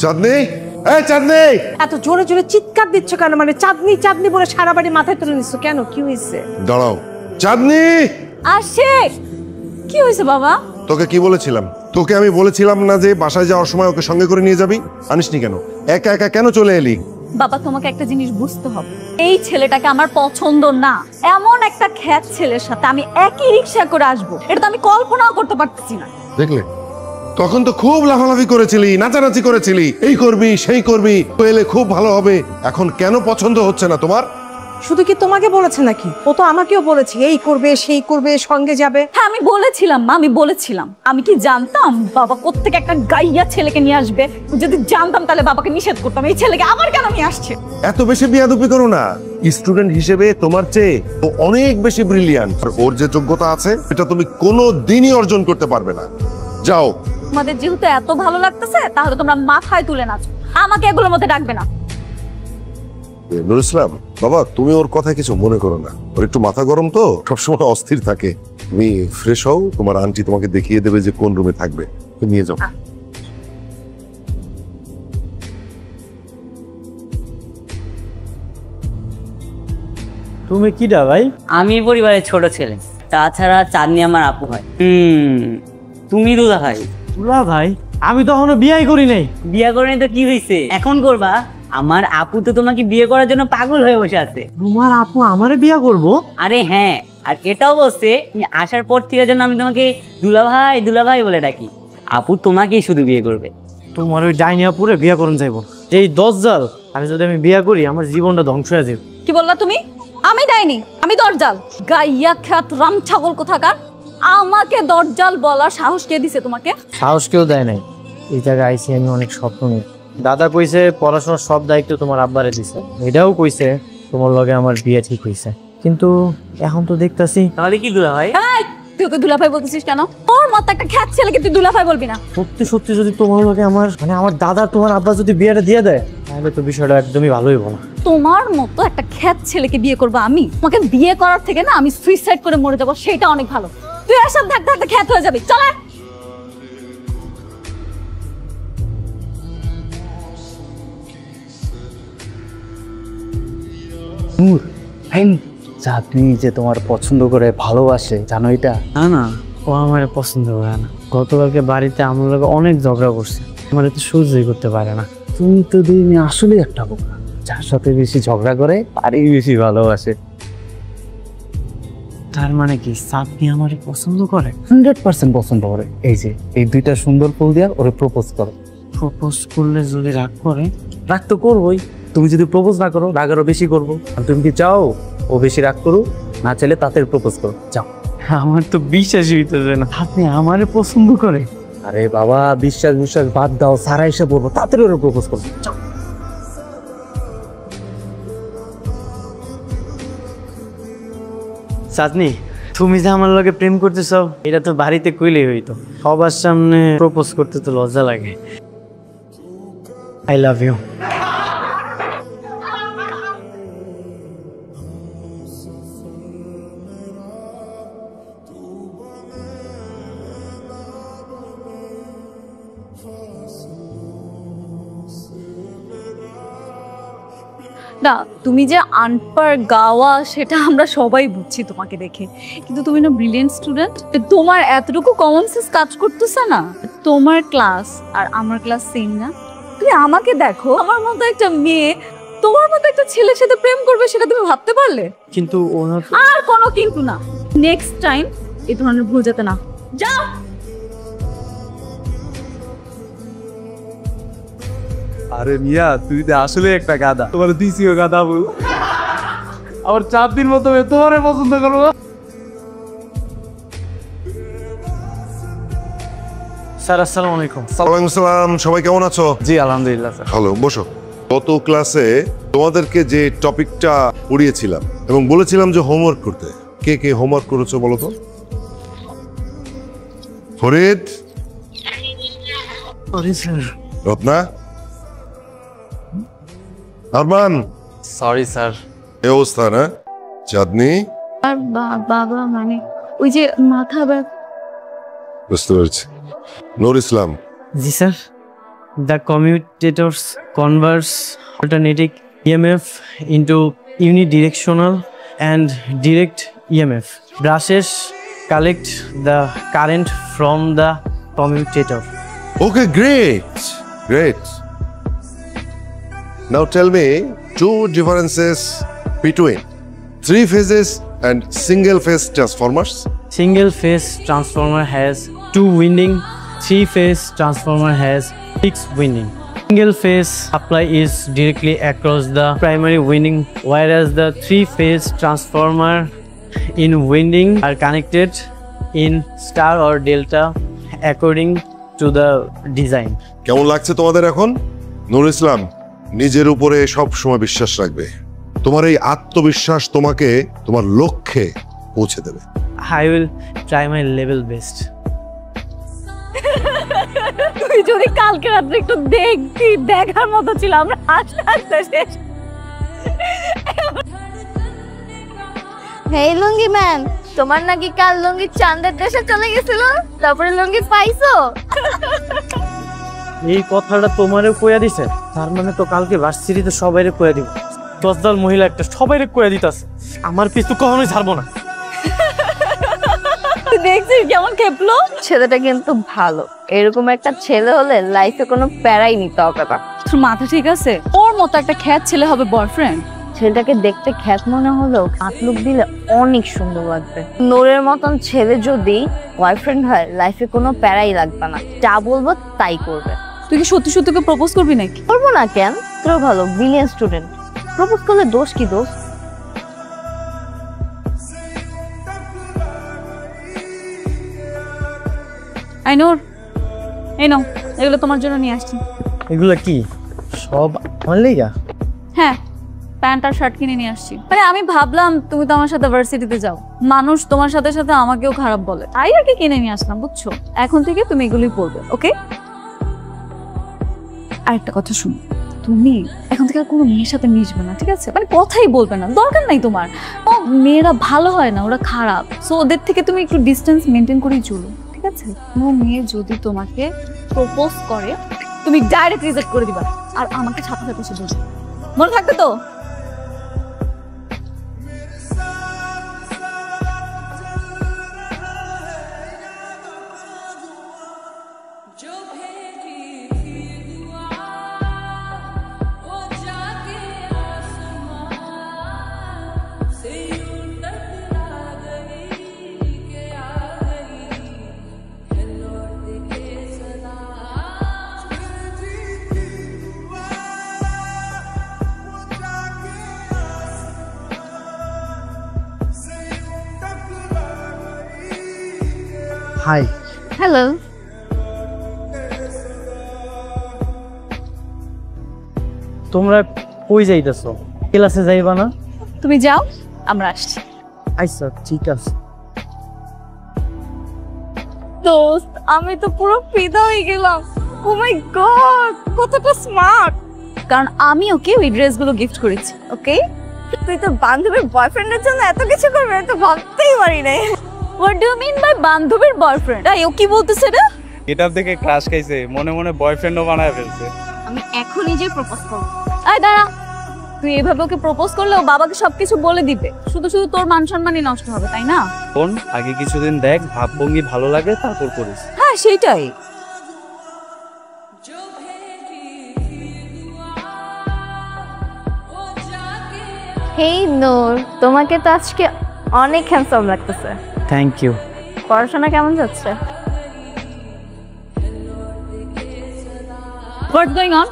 চাঁদনি, এই চাঁদনি! এত জোরে জোরে চিৎকার দিচ্ছ কেন? মানে চাঁদনি চাঁদনি বলে সারা বাড়ি মাথায় তুলে নিচ্ছ কেন? কি হয়েছে? দাঁড়াও চাঁদনি। আসে। কি হয়েছে বাবা? তোকে কি বলেছিলাম? তোকে আমি বলেছিলাম না যে বাসায় যাওয়ার সময় ওকে সঙ্গে করে নিয়ে যাবি? আনিসনি কেন? একা একা কেন চলে এলি? বাবা তোমাকে একটা জিনিস বুঝতে হবে, এই ছেলেটাকে আমার পছন্দ না। এমন একটা খ্যাত ছেলের সাথে আমি একই রিক্সা করে আসবো, এটা তো আমি কল্পনাও করতে পারতেছি না। দেখলে, তখন তো খুব লাফালাফি করেছিলি, নাচানাচি করেছিলি, এই করবি সেই করবি, এলে খুব ভালো হবে। এখন কেন পছন্দ হচ্ছে না তোমার? শুধু কি তোমাকে বলেছে নাকি? ও তো আমাকেও বলেছে এই করবে সেই করবে, সঙ্গে যাবে। হ্যাঁ আমি বলেছিলাম মা, আমি বলেছিলাম। আমি কি জানতাম বাবা কোত্থেকে একটা গাইয়া ছেলেকে নিয়ে আসবে? যদি জানতাম তাহলে বাবাকে নিষেধ করতাম। এই ছেলেকে আবার কেন নিয়ে আসছে? এত বেশি বিয়াদবি করো না। স্টুডেন্ট হিসেবে তোমার চেয়ে ও অনেক বেশি ব্রিলিয়ান্ট। আর ওর যে যোগ্যতা আছে এটা তুমি কোনো দিনই অর্জন করতে পারবে না। যাও। তোমাদের যেহেতু এত ভালো লাগতেছে তাহলে তোমরা মাথায় তুলে নাচো, আমাকে এগুলোর মধ্যে ডাকবে না। নুর ইসলাম, বাবা তুমি ওর কথায় কিছু মনে করো না। ওর একটু মাথা গরম তো, সবসময় অস্থির থাকে। তুমি ফ্রেশ হও, তোমার আন্টি তোমাকে দেখিয়ে দেবে যে কোন রুমে থাকবে, নিয়ে যাও। তুমি কিডা ভাই? আমি পরিবারের ছোট ছেলে, তাছাড়া চাঁদনি আমার আপু হয়। তুমি দুলা ভাই? দুলা ভাই? আমি তো এখনো বিয়ে করি নাই। বিয়ে করে তো কি হয়েছে, এখন করবা? আমার আপু তো তোমাকে বিয়ে করার জন্য পাগল হয়ে বসে আছে। তোমার আপু আমারে বিয়ে করবো? আরে হ্যাঁ, আর এটাও বলছে আসার পর থেকে যেন আমি তোমাকে দুলা ভাই বলে ডাকি। আপু তোমাকেই শুধু বিয়ে করবে। তোমার ওই ডাইনি আপুরে বিয়ে করুন যাইব। এই দজ্জাল আমি যদি বিয়ে করি আমার জীবনটা ধ্বংস হয়ে যাবে। কি বললা তুমি? আমি ডাইনি? আমি দরজাল? গাইয়া খ্যাত রাম ছাগল কোথাকার! আমাকে দরজাল বলার সাহস কে দিছে তোমাকে? সাহস কেউ দেয় নাই। এই জায়গায় আইসি আমি অনেক স্বপ্ন নিয়ে। দাদা কইছে পড়াশোনার সব দায়িত্ব তোমার আব্বারে দিছে। এটাও কইছে তোমার লগে আমার বিয়ে ঠিক হইছে। কিন্তু এখন তো দেখতাছি। তাহলে কি দুলা ভাই? তুই ওকে দুলাভাই বলতেছিস কেন? তোর মতো একটা খ্যাত ছেলেকে তুই দুলাভাই বলবি না। সত্যি সত্যি যদি তোমার লগে আমার আমার দাদা তোমার আব্বা যদি বিয়েটা দিয়ে দেয় তাহলে তো বিষয়টা একদমই ভালো হইব না। তোমার মতো একটা খ্যাত ছেলেকে বিয়ে করবো আমি? তোমাকে বিয়ে করার থেকে না আমি সুইসাইড করে মরে যাবো, সেটা অনেক ভালো। তুই এর সাথে থাকতে থাকতে খ্যাত হয়ে যাবি। চলে চাঁদনি যে তোমার পছন্দ করে ভালোবাসে, জানো এটা? না না, ও আমার পছন্দ করে না। গতকালকে বাড়িতে আমার লগে অনেক ঝগড়া করছে, আমার তো সহ্যই করতে পারে না। তুমি তো দিন আসলে একটা বোকা, যার সাথে বেশি ঝগড়া করে তারই বেশি ভালোবাসে। তার মানে কি চাঁদনি আমার পছন্দ করে? 100% পছন্দ করে। এই যে এই দুইটা সুন্দর ফুল দিয়া ওরে প্রপোজ করো। প্রপোজ করলে যদি রাগ করে? রাগ তো করবোই। তুমি যদি প্রপোজ না করো রাগ আরো বেশি করবো। আর তুমি কি চাও ও বেশি রাগ করো? না চাইলে তাতে প্রপোজ করো, যাও। আমার তো বিশ্বাসই হইতেছে না আপনি আমারে পছন্দ করে। আরে বাবা, বিশ্বাস বাদ দাও, সারা এসে বলবো, তাড়াতাড়ি ওরে প্রপোজ করো, যাও। চাঁদনি, তুমি যে আমার লগে প্রেম করতেছ এটা তো বাড়িতে কইলেই হইতো, সবার সামনে প্রপোজ করতে তো লজ্জা লাগে। I love you. না তুমি যে আনপাড় গাওয়া সেটা আমরা সবাই বুঝছি তোমাকে দেখে, কিন্তু তুমি না ব্রিলিয়েন্ট স্টুডেন্ট। তোমার এতটুকু কমন সেন্স কাজ করতেছে না? তোমার ক্লাস আর আমার ক্লাস সেম না? তুমি আমাকে দেখো, আমার মতো একটা মেয়ে তোমার মতো একটা ছেলের সাথে প্রেম করবে, সেটা তুমি ভাবতে পারলে? কিন্তু আর কোনো কিন্তু না। নেক্সট টাইম এই ধরনের ভুল যাতে না। যাও। আরে মিয়া, তুই তো আসলে একটা গাদা। তোমার দিছিও গাদা বল। আমার চাঁদনির মতো তোমারে পছন্দ করবো। স্যার আসসালামু আলাইকুম। ওয়ালাইকুম আসসালাম। সবাই কেমন আছো? জি আলহামদুলিল্লাহ স্যার। ভালো, বসো। গত ক্লাসে তোমাদেরকে যে টপিকটা পড়িয়েছিলাম এবং বলেছিলাম যে হোমওয়ার্ক করতে, কে কে হোমওয়ার্ক করেছো বলো তো? Farid, sorry sir. Ratna, Arman. Sorry sir. এই অবস্থা না? চাঁদনি? আর বাবা মানে ওই যে মাথা ব্যথা। বুঝতে পারছি। নূর ইসলাম। জি sir. The commutators converts alternating EMF into unidirectional and direct EMF. Brushes collect the current from the commutator. Okay, great. Now tell me two differences between three phases and single phase transformers. Single phase transformer has 2 winding, 3 phase transformer has 6 winding. Single phase supply is directly across the primary winding, whereas the 3 phase transformer in winding are connected in star or delta according to the design. কেমন লাগছে তোমাদের এখন? নূর ইসলাম, নিজের উপরে সব সময় বিশ্বাস রাখবে। তোমার এই আত্মবিশ্বাস তোমাকে তোমার লক্ষ্যে পৌঁছে দেবে। I will try my level best. তুই যদি কালকে রাত্রে একটু দেখতি, দেখার মতো ছিল। আমরা হাসতে হাসতে শেষ। হেই লুঙ্গি ম্যান, তোমার নাকি কাল লুঙ্গি চাঁদের দেশে চলে গেছিল, তারপরে লুঙ্গি পাইছো? এই কথাটা তোমারে কইয়া দিছে, তার মানে তো কালকে ভার্সিটিতে সবাইরে কইয়া দিব। 10 দল মহিলা একটা সবাইরে কইয়া দিতাছে, আমার পিছু কখনোই ছাড়বো না। তুই দেখছিস কেমন খেপলো? ছেলেটা কিন্তু ভালো, এরকম একটা ছেলে হলে লাইফে কোনো প্যারাই নিতে হবে না। তোর মাথা ঠিক আছে? ওর মতো একটা খ্যাত ছেলে হবে বয়ফ্রেন্ড? ছেলেটাকে দেখতে খ্যাত মনে হলেও আতলুক দিলে অনেক সুন্দর লাগবে। নূরের মতন ছেলে যদি বয়ফ্রেন্ড হয়, লাইফে কোনো প্যারাই লাগবে না, যা বলবো তাই করবে। তুই কি সত্যি সত্যি প্রপোজ করবি নাকি? করবো না কেন? তোর ভালো ব্রিলিয়ান্ট স্টুডেন্ট, প্রপোজ করলে দোষ কি দোষ? আইনুর, এই নাও, এগুলো তোমার জন্য নিয়ে আসছি। এগুলা কি সব আমার লাগা? হ্যাঁ, প্যান্ট আর শার্ট কিনে নিয়ে আসছি। মানে আমি ভাবলাম তুমি তো আমার সাথে ভার্সিটিতে যাও, মানুষ তোমার সাথে সাথে আমাকেও খারাপ বলে, তাই আর কি কিনে নিয়ে আসলাম, বুঝছো? এখন থেকে তুমি এগুলোই পরবে, ওকে? আরেকটা কথা শুনো, তুমি এখন থেকে আর কোনো মেয়ের সাথে মিশবে না, ঠিক আছে? মানে কথাই বলবে না, দরকার নাই তোমার। ও মেয়েরা ভালো হয় না, ওরা খারাপ। সো ওদের থেকে তুমি একটু ডিস্টেন্স মেনটেন করেই চলো, ঠিক আছে? কোনো মেয়ে যদি তোমাকে প্রপোজ করে, তুমি ডাইরেক্ট রিজেক্ট করে দিবা, আর আমাকে ছাপা ছাপা এসে বলবে, মনে থাকবে তো? হাই। হ্যালো। তোমরা কই যাইতেছো? ক্লাসে যাইবা না? তুমি যাও, আমরা আসছি। আচ্ছা ঠিক আছে। দোস্ত, আমি তো পুরো ফিদা হয়ে গেলাম। ও মাই গড, কতটা স্মার্ট! কারণ আমি ওকে ওই ড্রেসগুলো গিফট করেছি, ওকে? তুই তো বান্ধবীর বয়ফ্রেন্ডের জন্য এত কিছু করবি, আমি তো ভাবতেই পারি নাই। What do you mean by বান্ধবীর বয়ফ্রেন্ড? তাই ও কি বলতেছে রে? এটার থেকে ক্রাশ খাইছে, মনে মনে বয়ফ্রেন্ডও বানায় ফেলছে। আমি এখনই যে প্রপোজ করব। আয় দাঁড়া, তুই এভাবে ওকে প্রপোজ করলে ও বাবাকে সবকিছু বলে দিবে, শুধু শুধু তোর মান সম্মানই নষ্ট হবে, তাই না? কোন আগে কিছুদিন দেখ, ভাবভঙ্গি ভালো লাগে, তারপর করিস। হ্যাঁ সেইটাই। হেই নূর, তোমাকে তো আজকে অনেক হ্যান্ডসাম লাগতেছে। Thank you. পড়াশোনা কেমন যাচ্ছে? What's going on?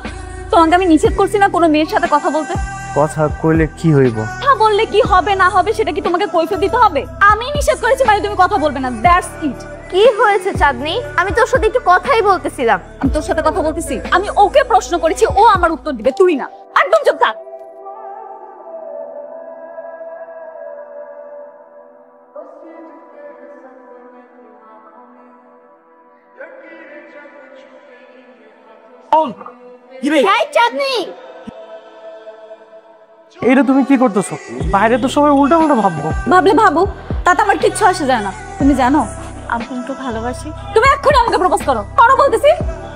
তোমাকে আমি নিষেধ করছি না কোনো মেয়ের সাথে কথা বলতে? কথা কইলে কি হইব? কথা বললে কি হবে না হবে সেটা কি তোমাকে কৈফিয়ত দিতে হবে? আমি নিষেধ করেছি মানে তুমি কথা বলবে না, দ্যাটস ইট। কি হয়েছে চাঁদনি? আমি তোর সাথে একটু কথাই বলতেছিলাম। আমি তোর সাথে কথা বলতেছি, আমি ওকে প্রশ্ন করেছি, ও আমার উত্তর দিবে, তুই না। একদম চুপ থাক। এই চাঁদনি, এইটা তুমি কি করতেছো? বাইরে তো সবাই উল্টা উল্টা ভাববো। ভাবলে ভাবো, তাতে আমার কিচ্ছু আসে যায় না। তুমি জানো আমি তোমাকে ভালোবাসি। তুমি এক্ষুনি আমাকে প্রপোজ করো, করো বলতেছি।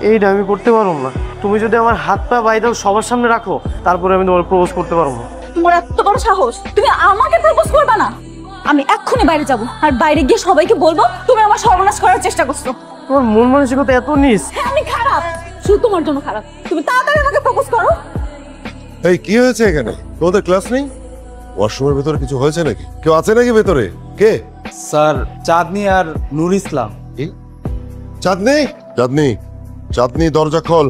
এইটা আমি করতে পারবো না। তুমি যদি আমার হাত পা বাইদাও সবার সামনে রাখো, তারপরে আমি তোমার প্রপোজ করতে পারবো। তোমার এত বড় সাহস, তুমি আমাকে প্রপোজ করবে না? আমি এক্ষুনি বাইরে যাব, আর বাইরে গিয়ে সবাইকে বলবো তুমি আমার সর্বনাশ করার চেষ্টা করছো। তোমার মন মানসিকতা এত নিচ। হ্যাঁ, আমি খারাপ, শুধু তোমার জন্য খারাপ। তুমি তাড়াতাড়ি আমাকে প্রপোজ করো। এই কি হয়েছে এখানে? তোমাদের ক্লাস নেই? ওয়াশরুমের ভেতরে কিছু হয়েছে নাকি? কেউ আছে নাকি ভেতরে? কে? স্যার চাঁদনি আর নূর ইসলাম। চাঁদনি, চাঁদনি, চাঁদনি, দরজা খোল।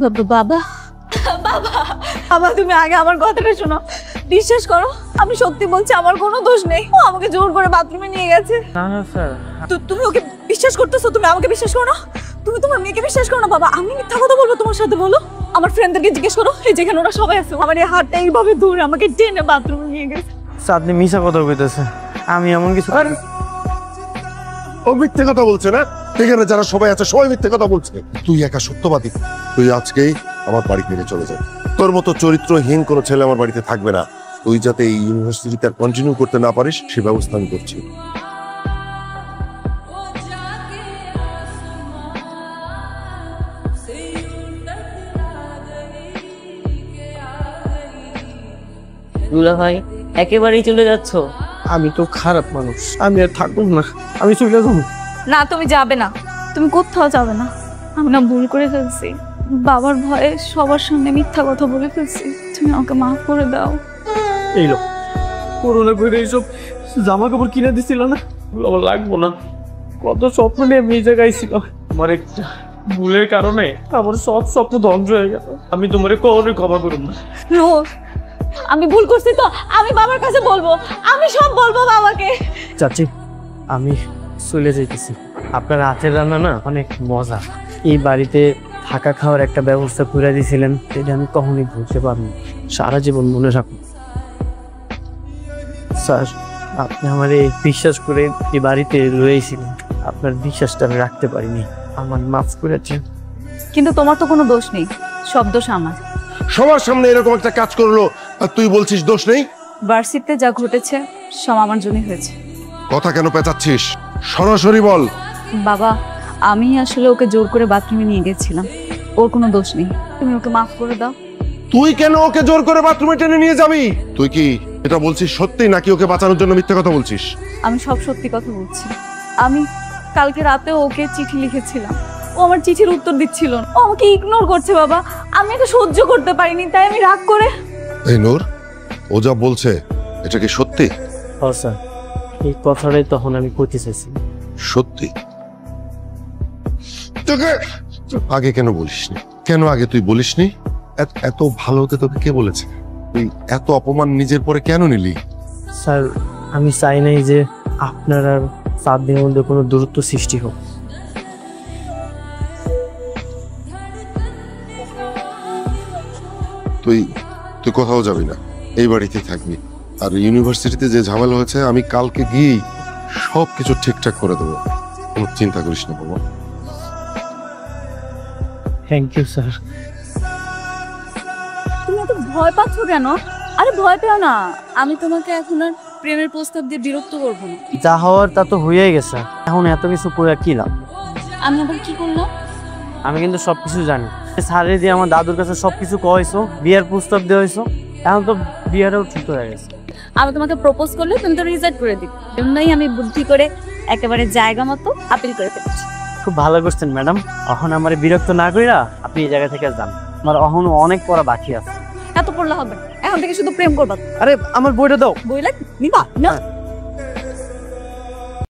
বাবা বাবা বাবা, তুমি আগে আমার কথাটা শোনো। বিশ্বাস করো, আমি সত্যি বলছি, আমার কোনো দোষ নেই। ও আমাকে জোর করে বাথরুমে নিয়ে গেছে। না না স্যার, তুমি ওকে বিশ্বাস করতেছো? তুমি আমাকে বিশ্বাস করো না? তুমি তোমার মেয়েকে বিশ্বাস করো না? বাবা, আমি মিথ্যা কথা বলবো তোমার সাথে? বলো, আমার ফ্রেন্ডদেরকে জিজ্ঞেস করো, এই যেখানে ওরা সবাই আছে। আমার এই হাতটা এইভাবে ধরে আমাকে টেনে বাথরুমে নিয়ে গেছে। চাঁদনি মিশা কথা কইতেছে, আমি এমন কিছু। ও মিথ্যে কথা বলছে না? এখানে যারা সবাই আছে সবাই মিথ্যে কথা বলছে। তুই একা সত্যবাদী। তুই আজকেই আমার বাড়ি থেকে চলে যা। তোর মতো চরিত্রহীন কোনো ছেলে আমার বাড়িতে থাকবে না। তুই যাতে এই ইউনিভার্সিটিতে আর কন্টিনিউ করতে না পারিস সে ব্যবস্থা আমি করছি। দুলা ভাই একেবারেই চলে যাচ্ছ? আমি তো খারাপ মানুষ, আমি আর থাকবো না, আমি চলে যাবো। না, তুমি যাবে না, তুমি কোথাও যাবে না। আমি না ভুল করে ফেলছি, বাবার ভয়ে সবার সামনে মিথ্যা কথা বলে ফেলছি। তুমি আমাকে মাফ করে দাও। এই লোক করোনা করে এইসব জামা কাপড় কিনে দিছিল না, আমার লাগবো না। কত স্বপ্ন নিয়ে আমি এই জায়গায় ছিলাম, আমার একটা ভুলের কারণে আমার সব স্বপ্ন ধ্বংস হয়ে গেল। আমি তোমার কখনোই ক্ষমা করব না। নূর, আমি ভুল করছি তো আমি বাবার কাছে বলবো, আমি সব বলবো বাবাকে। চাচি, আমি চলে যাইতেছি। আপনার হাতের রান্না না অনেক মজা। এই বাড়িতে থাকা খাওয়ার একটা ব্যবস্থা করে দিয়েছিলেন, এটা আমি কখনোই ভুলতে পারবো না। সারা জীবন মনে রাখুন। স্যার, আপনি আমার এই বিশ্বাস করে এই বাড়িতে রয়েছিলেন, আপনার বিশ্বাসটা আমি রাখতে পারিনি, আমার মাফ করেছেন। কিন্তু তোমার তো কোনো দোষ নেই, সব দোষ আমার। সবার সামনে এরকম একটা কাজ করলো আর তুই বলছিস দোষ নেই? ভার্সিটিতে যা ঘটেছে সব আমার জন্যই হয়েছে। কথা কেন পেঁচাচ্ছিস? সরাসরি বল। বাবা, আমি আসলে ওকে জোর করে বাথরুমে নিয়ে গেছিলাম, ওর কোনো দোষ নেই। তুমি ওকে মাফ করে দাও। তুই কেন ওকে জোর করে বাথরুমে টেনে নিয়ে যাবি? তুই কি এটা বলছিস সত্যি নাকি ওকে বাঁচানোর জন্য মিথ্যে কথা বলছিস? আমি সব সত্যি কথা বলছি। আমি কালকে রাতে ওকে চিঠি লিখেছিলাম, ও আমার চিঠির উত্তর দিচ্ছিল না, ও আমাকে ইগনোর করছে। বাবা, আমি এটা সহ্য করতে পারিনি, তাই আমি রাগ করে। এই নূর, ও যা বলছে এটা কি সত্যি? হ্যাঁ স্যার, এই কথাটাই তখন আমি কইতে চাইছি। সত্যি? তোকে আগে কেন বলিসনি? কেন আগে তুই বলিসনি? এত ভালো হতে তোকে কে বলেছে? তুই এত অপমান নিজের পরে কেন নিলি? স্যার, আমি চাই নাই যে আপনার আর চাঁদনির মধ্যে কোনো দূরত্ব সৃষ্টি হোক। তুই কোথাও যাবি না, এই বাড়িতে থাকবি। আর ইউনিভার্সিটিতে যে ঝামেলা হয়েছে আমি কালকে গিয়েই সবকিছু ঠিকঠাক করে দেবো, কোনো চিন্তা করিস না বাবা। Thank you sir. তুমি এত ভয় পাচ্ছ কেন? আরে ভয় পেও না, আমি তোমাকে এখন আর প্রেমের প্রস্তাব দিয়ে বিরক্ত করবো না। যা হওয়ার তা তো হয়েই গেছে, এখন এত কিছু করে কি লাভ? আমি আবার কি করলাম? আমি কিন্তু সবকিছু জানি। স্যারে দিয়ে আমার দাদুর কাছে সবকিছু কয়েছো, বিয়ের প্রস্তাব দেওয়া হয়েছো, এখন তো বিয়েটাও ঠিক হয়ে গেছে। আমি তোমাকে প্রপোজ করলে তুমি তো রিজেক্ট করে দিবে, জন্যই আমি বুদ্ধি করে একেবারে জায়গা মতো আপিল করে ফেলেছি। খুব ভালো করছেন ম্যাডাম। এখন আমার বিরক্ত না কইরা আপনি এই জায়গা থেকে যান, আমার এখনো অনেক পড়া বাকি আছে। এত পড়লে হবে না, এখন থেকে শুধু প্রেম করবা। আরে আমার বইটা দাও। বইলা নিবা না?